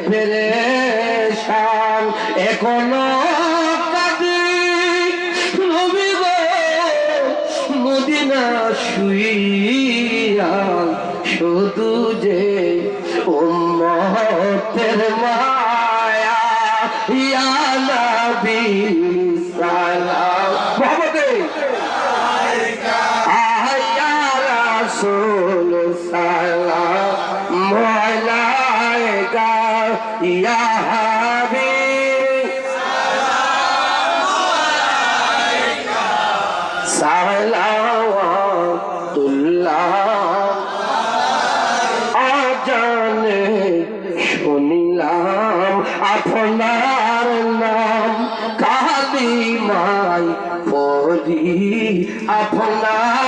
পেরেশান এখনো কাঁদি নবী গো মদিনা শুইয়া শুধু যে উম্মতের মায়া ইয়া নবী সালাম মোহাম্মদে আলাইকা ইয়া রাসূল সালাম আলাইকা ইয়া হাবিব সালাওয়াতুল্লাহ আজানে শুনিলাম আপনার নাম কালিমায় পড়ি আপনার